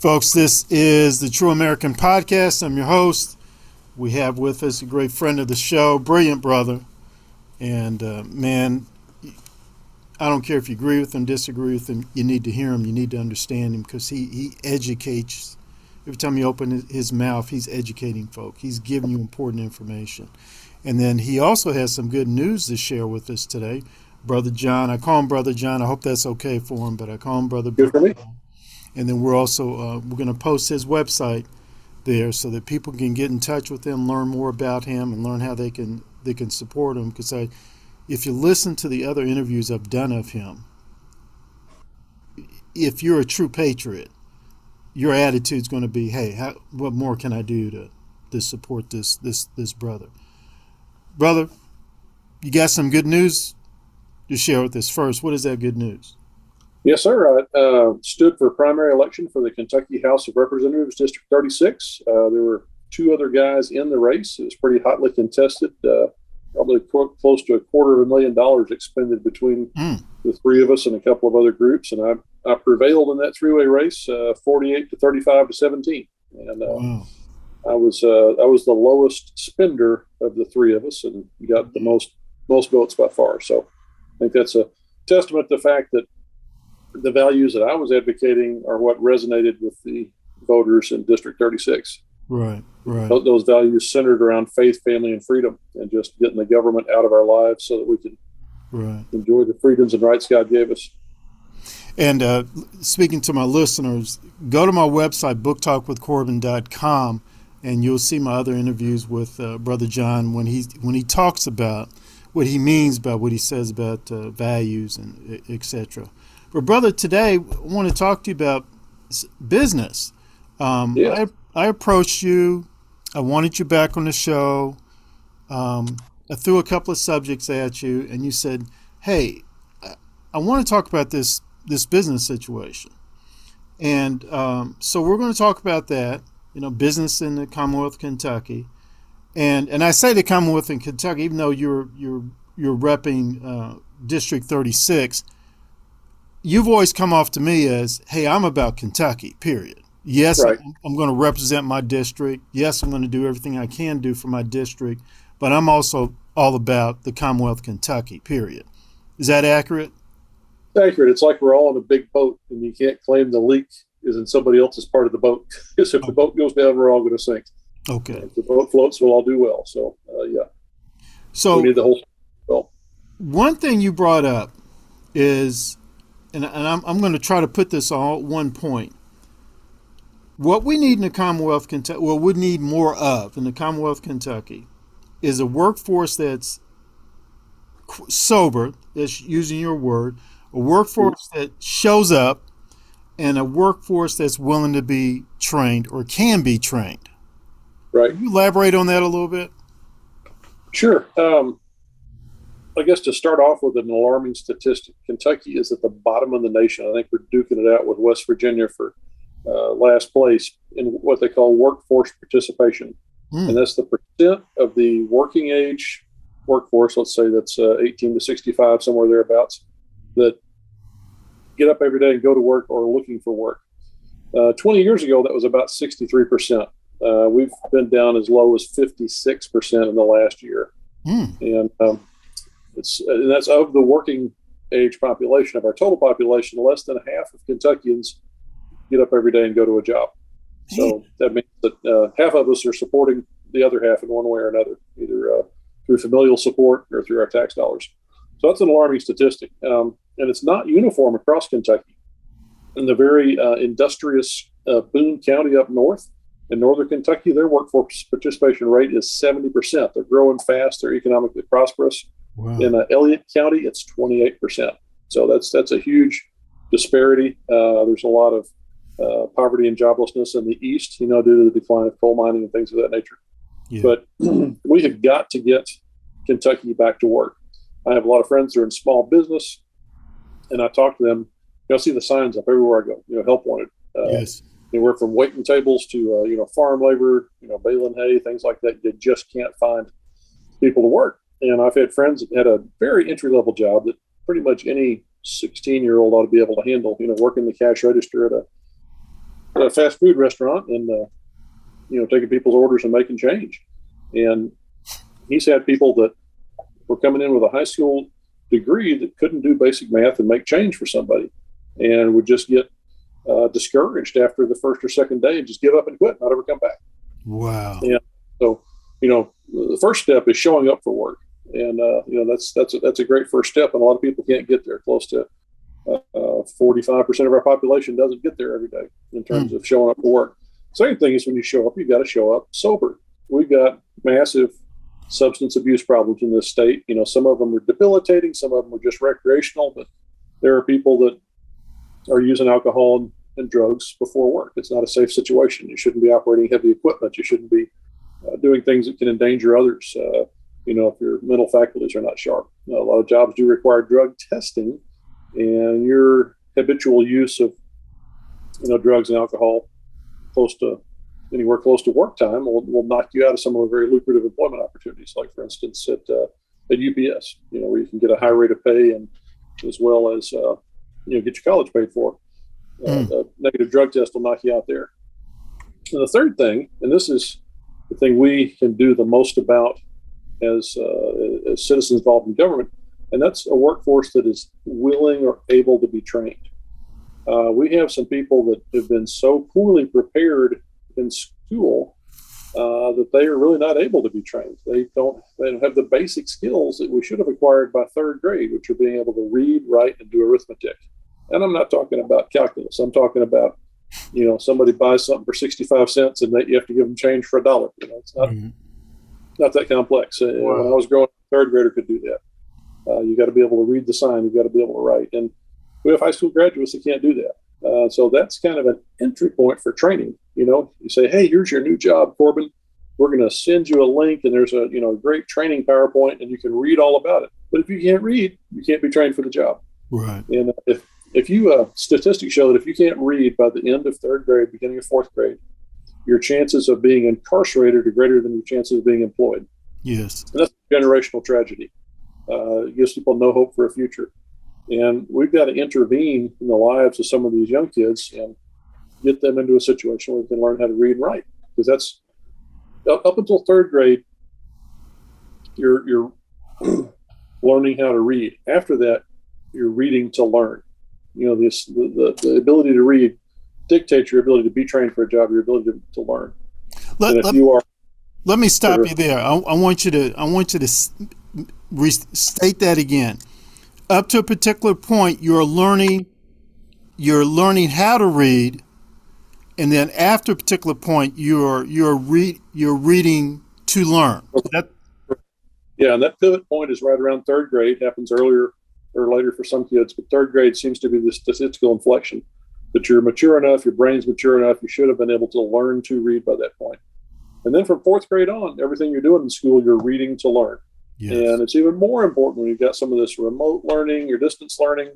Folks, this is the True American Podcast. I'm your host. We have with us a great friend of the show, brilliant brother. And man, I don't care if you agree with him, disagree with him, you need to hear him, you need to understand him, because he educates. Every time you open his mouth, he's educating folk. He's giving you important information. And then he also has some good news to share with us today. Brother John, I call him Brother John. I hope that's okay for him, but I call him Brother John. Good for me. And then we're also we're going to post his website there so that people can get in touch with him, learn more about him, and learn how they can support him. Because if you listen to the other interviews I've done of him, if you're a true patriot, your attitude's going to be, hey, what more can I do to support this brother? Brother, you got some good news to share with us first. What is that good news? Yes, sir. I stood for primary election for the Kentucky House of Representatives, District 36. There were two other guys in the race. It was pretty hotly contested. Probably close to $250,000 expended between the three of us and a couple of other groups. And I prevailed in that three-way race, 48 to 35 to 17. And Wow. I was the lowest spender of the three of us and got the most votes by far. So I think that's a testament to the fact that the values that I was advocating are what resonated with the voters in District 36. Right. Those values centered around faith, family, and freedom, and just getting the government out of our lives so that we can enjoy the freedoms and rights God gave us. And speaking to my listeners, go to my website, booktalkwithcorbin.com, and you'll see my other interviews with Brother John when he talks about what he means by what he says about values and etc. But brother, today I want to talk to you about business. Yes. I approached you. I wanted you back on the show. I threw a couple of subjects at you, and you said, "Hey, I want to talk about this business situation." And so we're going to talk about that. Business in the Commonwealth of Kentucky, and I say the Commonwealth in Kentucky, even though you're repping District 36. You've always come off to me as, hey, I'm about Kentucky, period. Yes, Right. I'm going to represent my district. Yes, I'm going to do everything I can do for my district, but I'm also all about the Commonwealth of Kentucky, period. Is that accurate? It's accurate. It's like we're all in a big boat, and you can't claim the leak is in somebody else's part of the boat. Because if the boat goes down, we're all going to sink. Okay. If the boat floats, we'll all do well. So, yeah. So we need the whole. Well, one thing you brought up is, and I'm going to try to put this all at one point. What we need in the Commonwealth of Kentucky, what we need more of in the Commonwealth of Kentucky, is a workforce that's sober, that's using your word, a workforce that shows up, and a workforce that's willing to be trained or can be trained. right. Can you elaborate on that a little bit? Sure. I guess to start off with an alarming statistic, Kentucky is at the bottom of the nation. I think we're duking it out with West Virginia for last place in what they call workforce participation. And that's the percent of the working age workforce, let's say that's 18 to 65, somewhere thereabouts, that get up every day and go to work or are looking for work. 20 years ago, that was about 63%. We've been down as low as 56% in the last year. And that's of the working age population. Of our total population, less than half of Kentuckians get up every day and go to a job. So that means that half of us are supporting the other half in one way or another, either through familial support or through our tax dollars. So that's an alarming statistic. And it's not uniform across Kentucky. In the very industrious Boone County up north, in northern Kentucky, their workforce participation rate is 70%. They're growing fast. They're economically prosperous. Wow. In Elliott County, it's 28%. So that's a huge disparity. There's a lot of poverty and joblessness in the east, due to the decline of coal mining and things of that nature. Yeah. But we have got to get Kentucky back to work. I have a lot of friends that are in small business, and I talk to them. I see the signs up everywhere I go. Help wanted. Yes. Anywhere from waiting tables to farm labor, baling hay, things like that. You just can't find people to work. And I've had friends that had a very entry-level job that pretty much any 16-year-old ought to be able to handle, working the cash register at a fast food restaurant and taking people's orders and making change. And he's had people that were coming in with a high school degree that couldn't do basic math and make change for somebody, and would just get discouraged after the first or second day and just give up and quit, not ever come back. Wow. Yeah. So, the first step is showing up for work, and that's a great first step. And a lot of people can't get there. Close to 45% of our population doesn't get there every day in terms of showing up for work. Second thing is when you show up, you got to show up sober. We've got massive substance abuse problems in this state. Some of them are debilitating, some of them are just recreational, but there are people that are using alcohol and drugs before work. It's not a safe situation. You shouldn't be operating heavy equipment. You shouldn't be doing things that can endanger others. If your mental faculties are not sharp. A lot of jobs do require drug testing, and your habitual use of drugs and alcohol anywhere close to work time will knock you out of some of the very lucrative employment opportunities, like for instance at UPS, where you can get a high rate of pay and as well as get your college paid for. A negative drug test will knock you out there. And the third thing, and this is the thing we can do the most about as citizens involved in government, and that's a workforce that is willing or able to be trained. We have some people that have been so poorly prepared in school that they are really not able to be trained. They don't have the basic skills that we should have acquired by third grade, which are being able to read, write, and do arithmetic. And I'm not talking about calculus. I'm talking about, somebody buys something for 65 cents and you have to give them change for $1. It's not that complex. Wow. When I was growing up, a third grader could do that. You got to be able to read the sign. You got to be able to write. And we have high school graduates that can't do that. So that's kind of an entry point for training. You say, hey, here's your new job, Corbin. We're going to send you a link, and there's a great training PowerPoint, and you can read all about it. But if you can't read, you can't be trained for the job. Right. And if you statistics show that if you can't read by the end of third grade, beginning of fourth grade, your chances of being incarcerated are greater than your chances of being employed. Yes. And that's a generational tragedy. It gives people no hope for a future. And we've got to intervene in the lives of some of these young kids and get them into a situation where they can learn how to read and write. Because that's up until third grade, you're learning how to read. After that, you're reading to learn. The ability to read dictates your ability to be trained for a job, your ability to learn. Let me stop you there. I want you to restate that again. Up to a particular point, you're learning how to read, and then after a particular point, you're reading to learn. Yeah, and that pivot point is right around third grade. It happens earlier or later for some kids, but third grade seems to be the statistical inflection that you're mature enough, your brain's mature enough, you should have been able to learn to read by that point. And then from fourth grade on, everything you're doing in school, you're reading to learn. Yes. And it's even more important when you've got some of this remote learning or distance learning.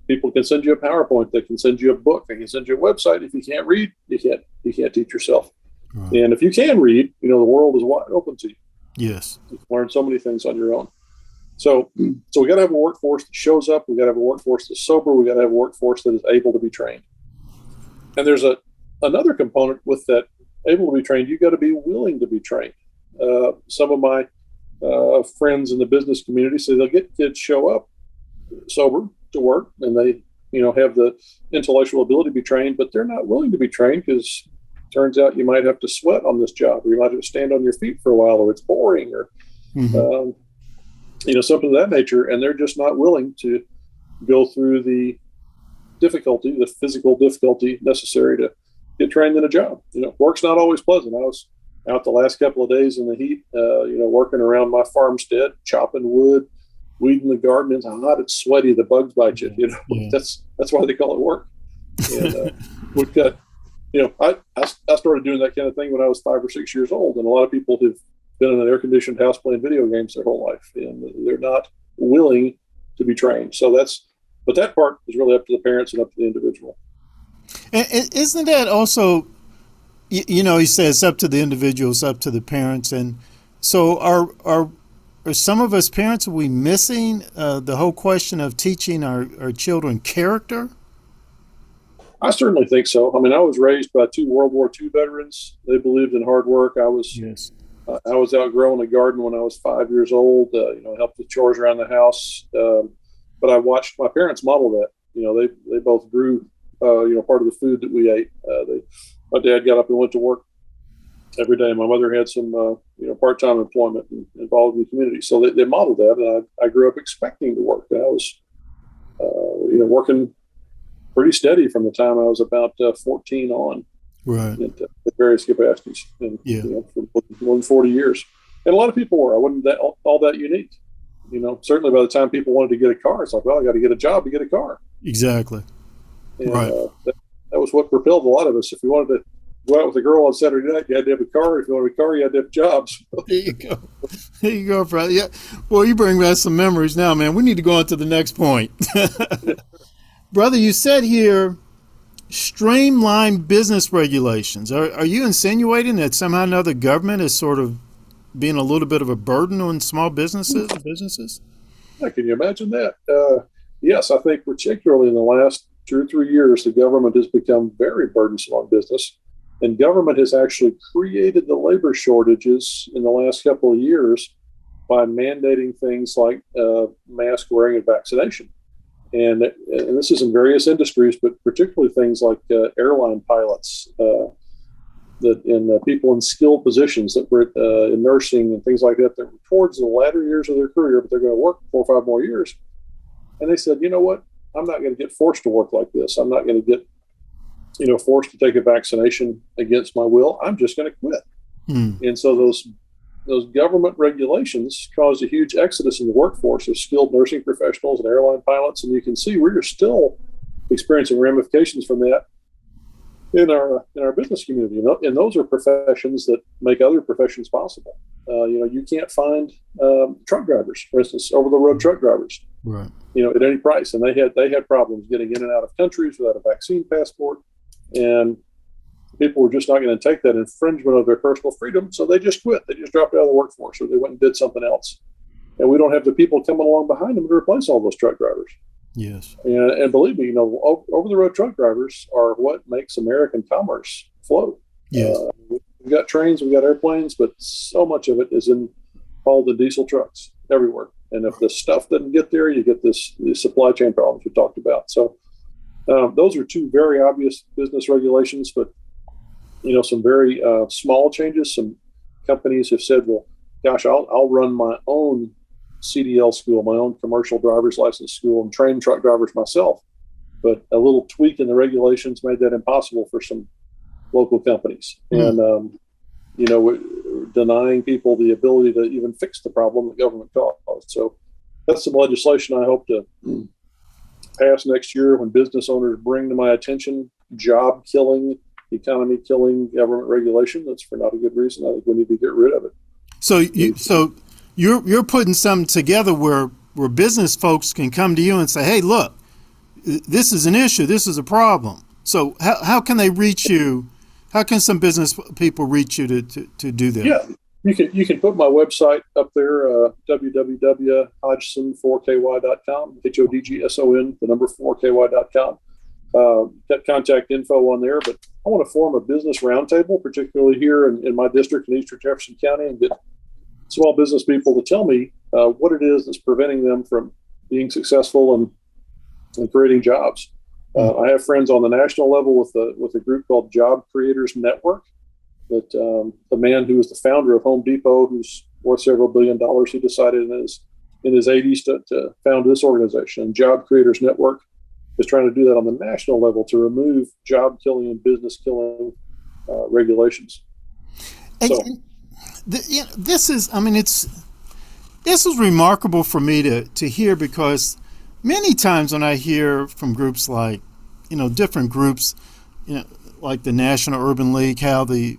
People can send you a PowerPoint. They can send you a book. They can send you a website. If you can't read, you can't teach yourself. Right. And if you can read, the world is wide open to you. Yes. You can learn so many things on your own. So we got to have a workforce that shows up. We got to have a workforce that's sober. We got to have a workforce that is able to be trained. And there's another component with that able to be trained. You got to be willing to be trained. Some of my friends in the business community say they'll get kids show up sober to work, and they have the intellectual ability to be trained, but they're not willing to be trained because it turns out you might have to sweat on this job, or you might have to stand on your feet for a while, or it's boring, or something of that nature, and they're just not willing to go through the physical difficulty necessary to get trained in a job. Work's not always pleasant. I was out the last couple of days in the heat, working around my farmstead, chopping wood, weeding the garden. It's hot, it's sweaty, the bugs bite you. Yeah. That's why they call it work. And we've got, I started doing that kind of thing when I was 5 or 6 years old, and a lot of people have been in an air-conditioned house playing video games their whole life, and they're not willing to be trained. But that part is really up to the parents and up to the individual. And isn't that also, he says up to the individuals, up to the parents, and so are some of us parents, are we missing the whole question of teaching our children character? I certainly think so. I mean, I was raised by two World War II veterans. They believed in hard work. Yes. I was out growing a garden when I was 5 years old. Helped with chores around the house. But I watched my parents model that. They both grew. Part of the food that we ate. My dad got up and went to work every day. My mother had some part-time employment and involved in the community. So they modeled that, and I grew up expecting to work. And I was working pretty steady from the time I was about 14 on, Right. at various capacities, and Yeah. for more than 40 years. And a lot of people were. I wasn't all that unique. Certainly by the time people wanted to get a car, it's like, well, I got to get a job to get a car. Exactly. And Right. That was what propelled a lot of us. If you wanted to go out with a girl on Saturday night, you had to have a car. If you wanted a car, you had to have jobs. There you go. There you go, Fred. Yeah. Well, you bring back some memories now, man. We need to go on to the next point. Brother, you said here streamline business regulations. Are you insinuating that somehow or another government is sort of being a little bit of a burden on small businesses? Yeah, can you imagine that? Yes, I think particularly in the last 2 or 3 years, the government has become very burdensome on business. And government has actually created the labor shortages in the last couple of years by mandating things like mask wearing and vaccination. And this is in various industries, but particularly things like airline pilots and people in skilled positions that were in nursing and things like that were towards the latter years of their career, but they're going to work 4 or 5 more years. And they said, you know what? I'm not going to get forced to work like this. I'm not going to get forced to take a vaccination against my will. I'm just going to quit. And so those government regulations caused a huge exodus in the workforce of skilled nursing professionals and airline pilots. And you can see we're still experiencing ramifications from that in our business community. And those are professions that make other professions possible. You can't find truck drivers, for instance, over the road truck drivers, Right. At any price. And they had problems getting in and out of countries without a vaccine passport. And people were just not going to take that infringement of their personal freedom. So they just quit. They just dropped out of the workforce, or they went and did something else. And we don't have the people coming along behind them to replace all those truck drivers. Yes. And believe me, over the road truck drivers are what makes American commerce float. Yes. We've got trains, we've got airplanes, but so much of it is in all the diesel trucks everywhere. And if the stuff doesn't get there, you get these supply chain problems we talked about. So those are two very obvious business regulations, but some very small changes. Some companies have said, well, gosh, I'll run my own CDL school, my own commercial driver's license school, and train truck drivers myself. But a little tweak in the regulations made that impossible for some local companies. And, denying people the ability to even fix the problem that government caused. So that's some legislation I hope to pass next year when business owners bring to my attention job killing, economy killing government regulation. That's for not a good reason. I think we need to get rid of it. So you're putting something together where business folks can come to you and say, hey, look, this is an issue. This is a problem. So how can they reach you? How can some business people reach you to do that? Yeah, you can put my website up there, www.hodgson4ky.com, HODGSON, the number 4ky.com. Got contact info on there, but I want to form a business roundtable, particularly here in my district in Eastern Jefferson County, and get small business people to tell me what it is that's preventing them from being successful and creating jobs. I have friends on the national level with a group called Job Creators Network. That the man who was the founder of Home Depot, who's worth several $billion, he decided in his 80s to found this organization. And Job Creators Network is trying to do that on the national level to remove job killing and business killing regulations. This is remarkable for me to hear, because many times when I hear from groups like, different groups, like the National Urban League, how they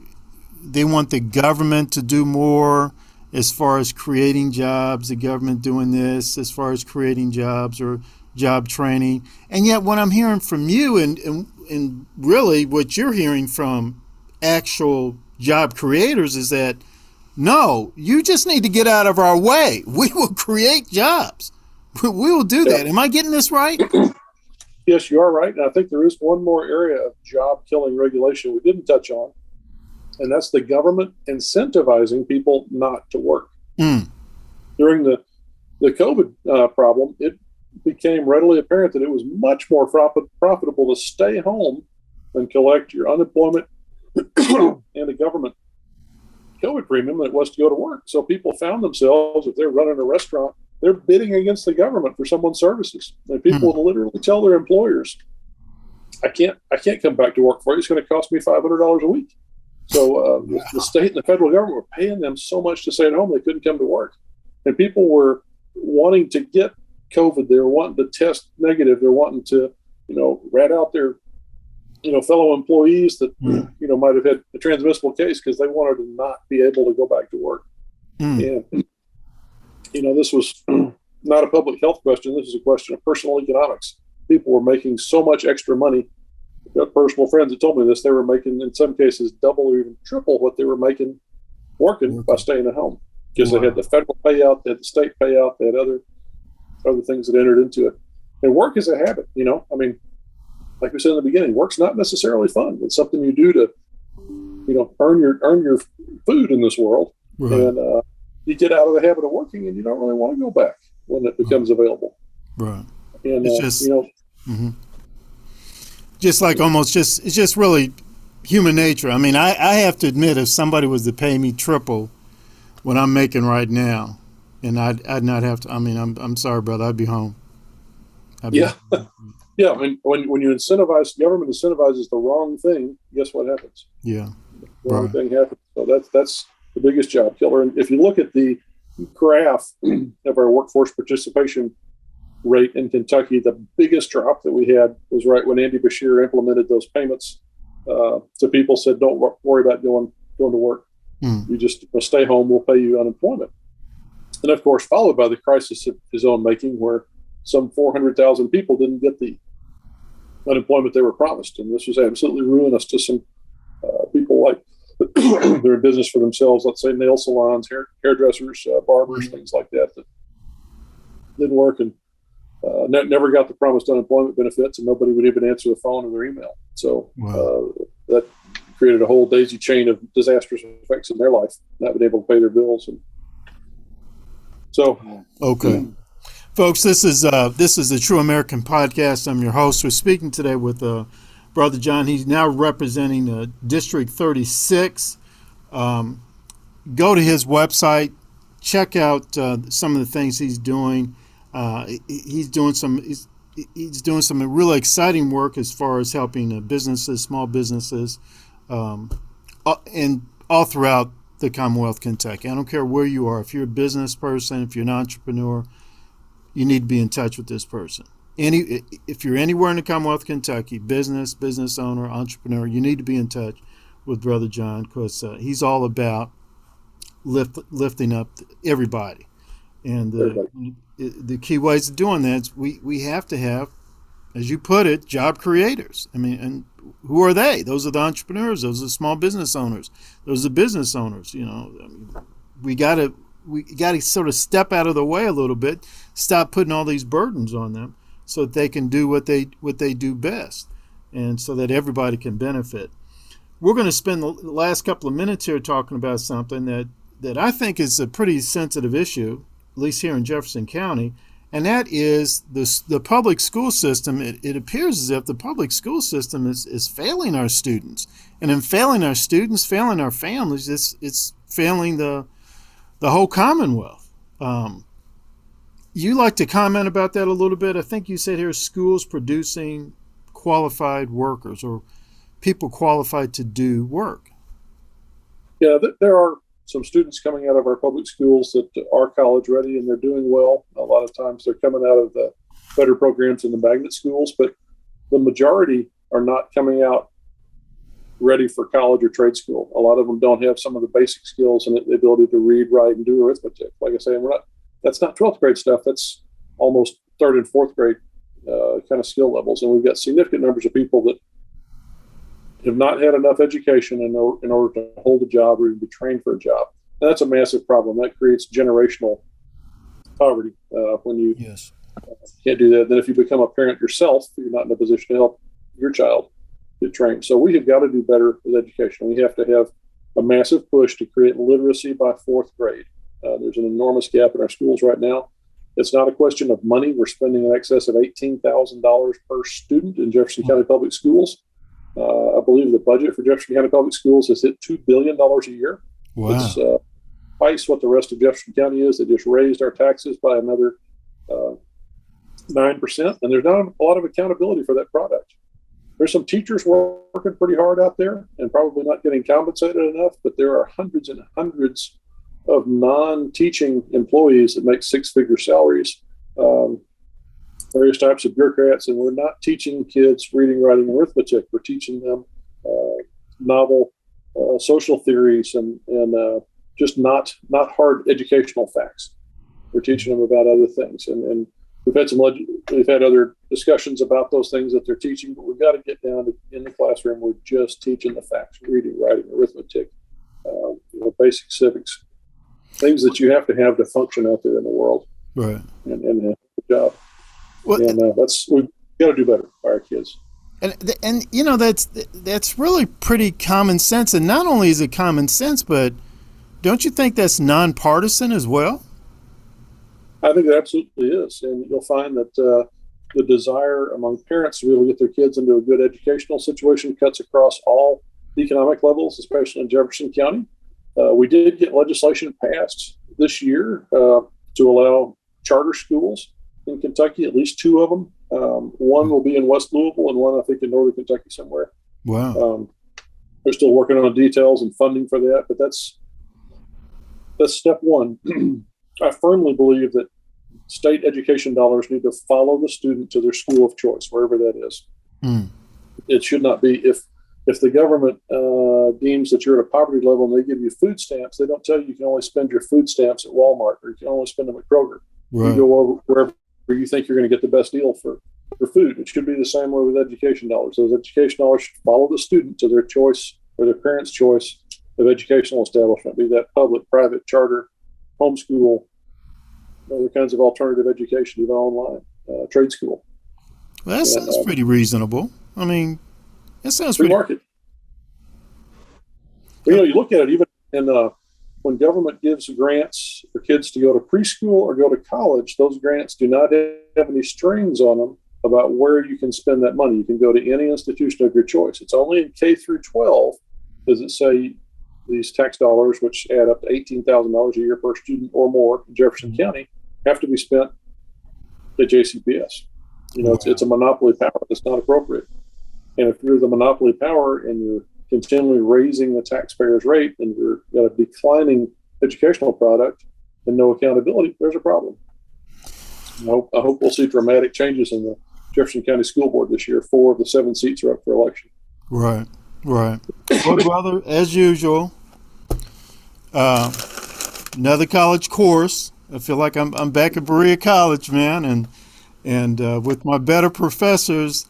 want the government to do more as far as creating jobs, the government doing this as far as creating jobs or job training. And yet what I'm hearing from you and really what you're hearing from actual job creators is that, no, you just need to get out of our way. We will create jobs. We will do that. Am I getting this right? yes, you are right. And I think there is one more area of job killing regulation we didn't touch on, and that's the government incentivizing people not to work. Mm. During the COVID problem, it became readily apparent that it was much more profitable to stay home than collect your unemployment and the government COVID premium than it was to go to work. So people found themselves, if they're running a restaurant, they're bidding against the government for someone's services. And people would literally tell their employers, I can't come back to work for you. It's going to cost me $500 a week. So the state and the federal government were paying them so much to stay at home they couldn't come to work. And people were wanting to get COVID. They were wanting to test negative. They're wanting to, rat out their, fellow employees that, might have had a transmissible case because they wanted to not be able to go back to work. And, this was not a public health question. This is a question of personal economics. People were making so much extra money. I've got personal friends that told me this. They were making, in some cases, double or even triple what they were making working by staying at home. Because they had the federal payout, they had the state payout, they had other things that entered into it. And work is a habit, like we said in the beginning, work's not necessarily fun. It's something you do to, earn your food in this world. Right. And you get out of the habit of working and you don't really want to go back when it becomes available. Right. And, it's just, just like it's just really human nature. I mean, I have to admit, if somebody was to pay me triple what I'm making right now, and I'd not have to. I mean, I'm sorry, brother. I'd be home. Yeah. I mean, when you government incentivizes the wrong thing, guess what happens? Yeah. The wrong thing happens. So that's the biggest job killer. And if you look at the graph of our workforce participation rate in Kentucky, the biggest drop that we had was right when Andy Beshear implemented those payments. So people said, don't worry about going to work. You just stay home. We'll pay you unemployment. And of course, followed by the crisis of his own making, where some 400,000 people didn't get the unemployment they were promised. And this was absolutely ruinous to some people like they're in business for themselves, let's say nail salons, hairdressers, barbers, things like that didn't work and never got the promised unemployment benefits, and nobody would even answer the phone or their email. So that created a whole daisy chain of disastrous effects in their life, not being able to pay their bills. And so, okay. Folks, this is the True American Podcast. I'm your host. We're speaking today with Brother John. He's now representing District 36. Go to his website, check out some of the things he's doing. He's doing some really exciting work as far as helping businesses, small businesses, and all throughout the Commonwealth of Kentucky. I don't care where you are. If you're a business person, if you're an entrepreneur, you need to be in touch with this person. If you're anywhere in the Commonwealth of Kentucky, business owner, entrepreneur, you need to be in touch with Brother John, because he's all about lifting up everybody. And the key ways of doing that is we have to have, as you put it, job creators. I mean, and who are they? Those are the entrepreneurs. Those are small business owners. Those are business owners. We got to sort of step out of the way a little bit, stop putting all these burdens on them, so that they can do what they do best, and so that everybody can benefit. We're going to spend the last couple of minutes here talking about something that I think is a pretty sensitive issue, at least here in Jefferson County, and that is the public school system. It appears as if the public school system is failing our students, and in failing our students, failing our families, it's failing the whole Commonwealth. You like to comment about that a little bit? I think you said here schools producing qualified workers, or people qualified to do work. Yeah, there are some students coming out of our public schools that are college ready, and they're doing well. A lot of times they're coming out of the better programs in the magnet schools, but the majority are not coming out ready for college or trade school. A lot of them don't have some of the basic skills and the ability to read, write, and do arithmetic. Like I say, that's not 12th grade stuff. That's almost third and fourth grade kind of skill levels. And we've got significant numbers of people that have not had enough education in order to hold a job or even be trained for a job. And that's a massive problem. That creates generational poverty when you Can't do that. Then if you become a parent yourself, you're not in a position to help your child get trained. So we have got to do better with education. We have to have a massive push to create literacy by fourth grade. There's an enormous gap in our schools right now. It's not a question of money. We're spending in excess of $18,000 per student in Jefferson County Public Schools. I believe the budget for Jefferson County Public Schools has hit $2 billion a year. Wow. It's twice what the rest of Jefferson County is. They just raised our taxes by another 9%, and there's not a lot of accountability for that product. There's some teachers working pretty hard out there and probably not getting compensated enough, but there are hundreds and hundreds of non-teaching employees that make six-figure salaries, various types of bureaucrats, and we're not teaching kids reading, writing, and arithmetic. We're teaching them novel social theories and just not hard educational facts. We're teaching them about other things, and we've had other discussions about those things that they're teaching, but we've got to get down to in the classroom. We're just teaching the facts: reading, writing, arithmetic, basic civics, things that you have to function out there in the world, Right. and have a job. Well, And we've got to do better by our kids. and that's really pretty common sense. And not only is it common sense, but don't you think that's nonpartisan as well? I think it absolutely is. And you'll find that the desire among parents to be able to get their kids into a good educational situation cuts across all economic levels, especially in Jefferson County. We did get legislation passed this year to allow charter schools in Kentucky, at least two of them. One will be in West Louisville and one, I think, in northern Kentucky somewhere. Wow. They're still working on details and funding for that, but that's step one. I firmly believe that state education dollars need to follow the student to their school of choice, wherever that is. Mm. It should not be if the government deems that you're at a poverty level and they give you food stamps, they don't tell you can only spend your food stamps at Walmart or you can only spend them at Kroger. Right. You go over wherever you think you're going to get the best deal for food. It should be the same way with education dollars. Those education dollars should follow the student to their choice or their parents' choice of educational establishment, be that public, private, charter, homeschool, other kinds of alternative education, even online, trade school. Well, that sounds pretty reasonable. I mean, that sounds free pretty. Market. Well, you look at it even in when government gives grants for kids to go to preschool or go to college, those grants do not have any strings on them about where you can spend that money. You can go to any institution of your choice. It's only in K through 12 does it say these tax dollars, which add up to $18,000 a year per student or more in Jefferson County, have to be spent at JCPS. It's a monopoly power that's not appropriate. And if you're the monopoly power and you're continually raising the taxpayer's rate and you're got a declining educational product and no accountability, there's a problem. I hope we'll see dramatic changes in the Jefferson County School Board this year. 4 of the 7 seats are up for election. Right. Well, brother, as usual, another college course. I feel like I'm back at Berea College, man, and with my better professors,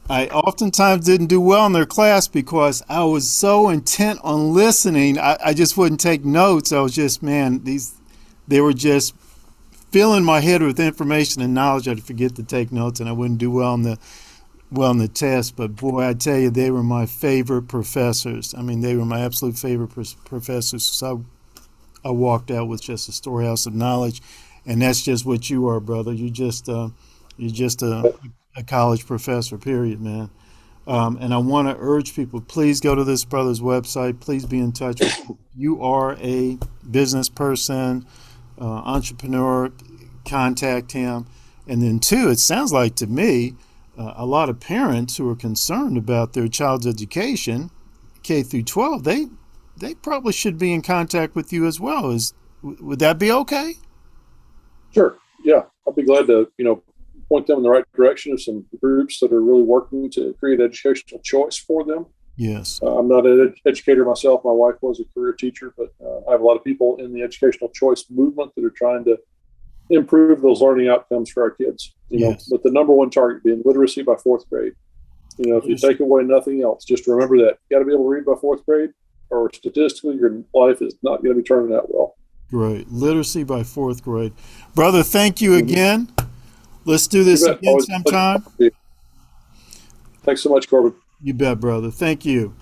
I oftentimes didn't do well in their class because I was so intent on listening. I just wouldn't take notes. I was just, they were just filling my head with information and knowledge. I'd forget to take notes, and I wouldn't do well in the test. But boy, I tell you, they were my favorite professors. I mean, they were my absolute favorite professors. So I walked out with just a storehouse of knowledge, and that's just what you are, brother. You're just a college professor, period, man. And I want to urge people, please go to this brother's website. Please be in touch with him. You are a business person, entrepreneur, contact him. And then, two, it sounds like to me, a lot of parents who are concerned about their child's education, K through 12, they probably should be in contact with you as well. Would that be okay? Sure. Yeah. I'll be glad to, point them in the right direction of some groups that are really working to create educational choice for them. Yes. I'm not an educator myself. My wife was a career teacher, but I have a lot of people in the educational choice movement that are trying to improve those learning outcomes for our kids. Yes. But the number one target being literacy by 4th grade. If you take away nothing else, just remember that you got to be able to read by 4th grade, or statistically your life is not going to be turning out well. Great. Literacy by 4th grade. Brother, thank you again. Let's do You this bet. again Always a pleasure sometime. talking to you. Thanks so much, Corbin. You bet, brother. Thank you.